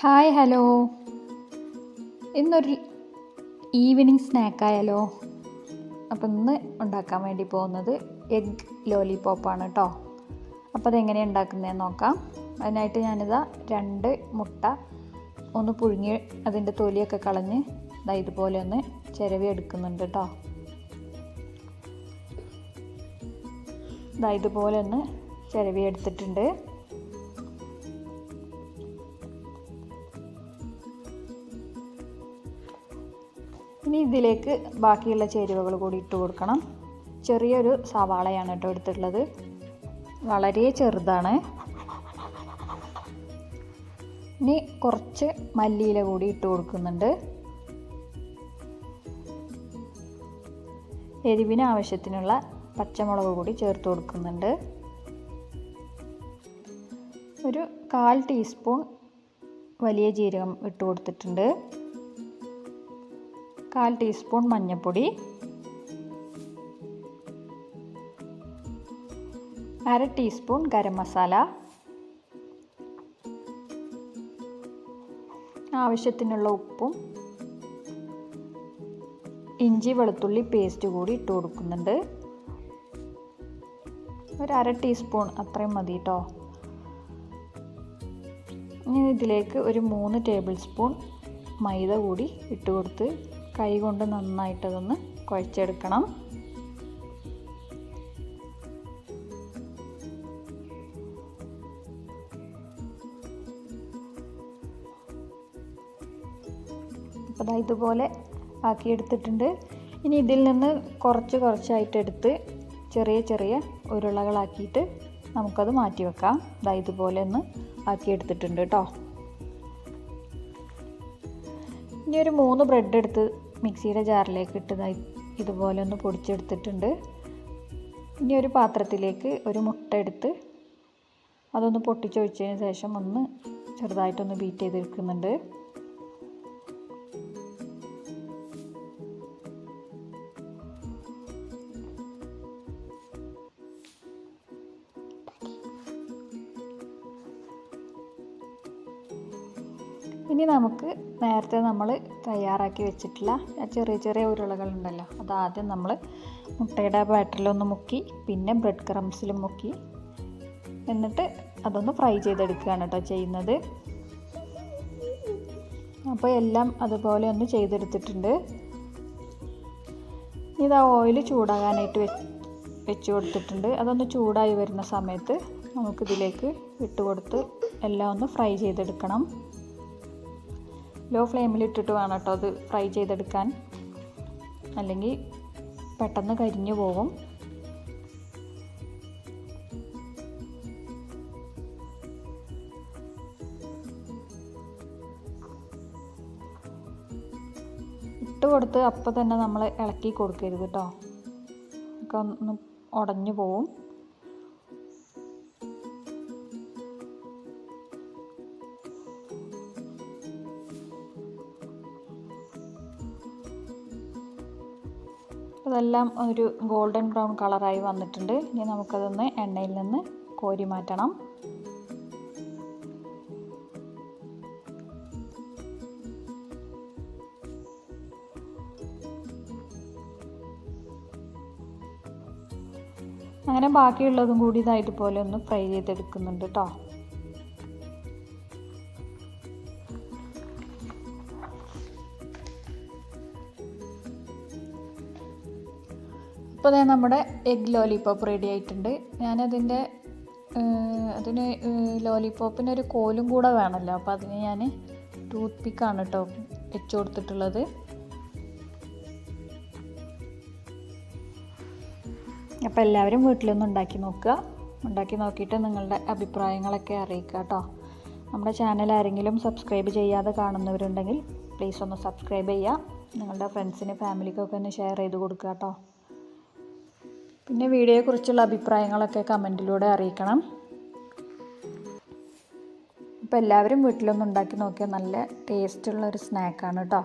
Hi hello. ഇന്നൊരു evening സ്നാക്കായാലോ? അപ്പം ഇന്ന് ഉണ്ടാക്കാൻ വേണ്ടി പോകുന്നത് എഗ് ലോലിപോപ്പാണ് കേട്ടോ. അപ്പോൾ അതെങ്ങനെയാണ് ഉണ്ടാക്കുന്നതെന്ന് നോക്കാം. അതിനായിട്ട് ഞാനിതാ 2 മുട്ട ഒന്ന് പുഴുങ്ങി അതിൻ്റെ തൊലിയൊക്കെ കളഞ്ഞ് ഇതുപോലെ ഒന്ന് ചിരവി എടുക്കുന്നുണ്ട് കേട്ടോ. ഇതുപോലെ ഒന്ന് ചിരവി എടുത്തിട്ടുണ്ട്. ഇനി ഇതിലേക്ക് ബാക്കിയുള്ള ചേരുവകൾ കൂടി ഇട്ട് കൊടുക്കണം. ചെറിയൊരു സവാളയാണ് കേട്ടോ എടുത്തിട്ടുള്ളത്, വളരെ ചെറുതാണ്. ഇനി കുറച്ച് മല്ലിയില കൂടി ഇട്ട് കൊടുക്കുന്നുണ്ട്. എരിവിന് ആവശ്യത്തിനുള്ള പച്ചമുളക് കൂടി ചേർത്ത് കൊടുക്കുന്നുണ്ട്. ഒരു 1/4 ടീസ്പൂൺ വലിയ ജീരകം ഇട്ട് കൊടുത്തിട്ടുണ്ട്. 1/4 ടീസ്പൂൺ മഞ്ഞൾപ്പൊടി, 1/2 ടീസ്പൂൺ ഗരം മസാല, ആവശ്യത്തിനുള്ള ഉപ്പും ഇഞ്ചി വെളുത്തുള്ളി പേസ്റ്റ് കൂടി ഇട്ട് കൊടുക്കുന്നുണ്ട്. ഒരു 1/2 ടീസ്പൂൺ അത്രയും മതി കേട്ടോ. ഇനി ഇതിലേക്ക് ഒരു 3 ടേബിൾ സ്പൂൺ മൈദ കൂടി ഇട്ട് കൊടുത്ത് കൈ കൊണ്ട് നന്നായിട്ടതൊന്ന് കുഴച്ചെടുക്കണം. അപ്പോൾ ഇതുപോലെ ആക്കിയെടുത്തിട്ടുണ്ട്. ഇനി ഇതിൽ നിന്ന് കുറച്ചായിട്ട് എടുത്ത് ചെറിയ ചെറിയ ഉരുളകളാക്കിയിട്ട് നമുക്കത് മാറ്റി വെക്കാം. ഇതുപോലെ ഒന്ന് ആക്കിയെടുത്തിട്ടുണ്ട് കേട്ടോ. ഇനി ഒരു 3 ബ്രെഡ് എടുത്ത് മിക്സിയുടെ ജാറിലേക്ക് ഇട്ട് ഇതുപോലെ ഒന്ന് പൊടിച്ചെടുത്തിട്ടുണ്ട്. ഇനി ഒരു പാത്രത്തിലേക്ക് ഒരു മുട്ട എടുത്ത് അതൊന്ന് പൊട്ടിച്ചൊഴിച്ചതിന് ശേഷം ഒന്ന് ചെറുതായിട്ടൊന്ന് ബീറ്റ് ചെയ്തെടുക്കുന്നുണ്ട്. ഇനി നമുക്ക് നേരത്തെ നമ്മൾ തയ്യാറാക്കി വെച്ചിട്ടുള്ള ചെറിയ ചെറിയ ഉരുളകളുണ്ടല്ലോ, അതാദ്യം നമ്മൾ മുട്ടയുടെ ബാറ്ററിലൊന്ന് മുക്കി പിന്നെ ബ്രെഡ് ക്രംസിലും മുക്കി എന്നിട്ട് അതൊന്ന് ഫ്രൈ ചെയ്തെടുക്കുകയാണ് കേട്ടോ ചെയ്യുന്നത്. അപ്പോൾ എല്ലാം അതുപോലെ ഒന്ന് ചെയ്തെടുത്തിട്ടുണ്ട്. ഇത് ഓയിൽ ചൂടാകാനായിട്ട് വെച്ച് കൊടുത്തിട്ടുണ്ട്. അതൊന്ന് ചൂടായി വരുന്ന സമയത്ത് നമുക്കിതിലേക്ക് ഇട്ട് കൊടുത്ത് എല്ലാം ഒന്ന് ഫ്രൈ ചെയ്തെടുക്കണം. ലോ ഫ്ലെയിമിൽ ഇട്ടിട്ട് വേണം കേട്ടോ അത് ഫ്രൈ ചെയ്തെടുക്കാൻ, അല്ലെങ്കിൽ പെട്ടെന്ന് കരിഞ്ഞു പോകും. ഇട്ട് കൊടുത്ത് അപ്പോൾ തന്നെ നമ്മൾ ഇളക്കി കൊടുക്കരുത് കേട്ടോ, ഒക്കെ ഒന്ന് ഉടഞ്ഞു പോവും. അതെല്ലാം ഒരു ഗോൾഡൻ ബ്രൗൺ കളറായി വന്നിട്ടുണ്ട്. ഇനി നമുക്കതൊന്ന് എണ്ണയിൽ നിന്ന് കോരി മാറ്റണം. അങ്ങനെ ബാക്കിയുള്ളതും കൂടി ഇതുപോലെ ഒന്ന് ഫ്രൈ ചെയ്തെടുക്കുന്നുണ്ട് കേട്ടോ. അപ്പോൾ നമ്മുടെ എഗ് ലോലിപോപ്പ് റെഡി ആയിട്ടുണ്ട്. അതിന് ലോലിപോപ്പിനൊരു കോലും കൂടെ വേണമല്ലോ, അപ്പോൾ അതിന് ഞാൻ ടൂത്ത് പിക്കാണ് കേട്ടോ വെച്ച് കൊടുത്തിട്ടുള്ളത്. അപ്പോൾ എല്ലാവരും വീട്ടിലൊന്ന് ഉണ്ടാക്കി നോക്കുക. ഉണ്ടാക്കി നോക്കിയിട്ട് നിങ്ങളുടെ അഭിപ്രായങ്ങളൊക്കെ അറിയിക്കുക കേട്ടോ. നമ്മുടെ ചാനൽ ആരെങ്കിലും സബ്സ്ക്രൈബ് ചെയ്യാതെ കാണുന്നവരുണ്ടെങ്കിൽ പ്ലീസ് ഒന്ന് സബ്സ്ക്രൈബ് ചെയ്യുക. നിങ്ങളുടെ ഫ്രണ്ട്സിന് ഫാമിലിക്കൊക്കെ ഒന്ന് ഷെയർ ചെയ്ത് കൊടുക്കുക കേട്ടോ. പിന്നെ വീഡിയോയെക്കുറിച്ചുള്ള അഭിപ്രായങ്ങളൊക്കെ കമൻറ്റിലൂടെ അറിയിക്കണം. അപ്പോൾ എല്ലാവരും വീട്ടിലൊന്ന് ഉണ്ടാക്കി നോക്കിയാൽ നല്ല ടേസ്റ്റുള്ളൊരു സ്നാക്കാണ് കേട്ടോ.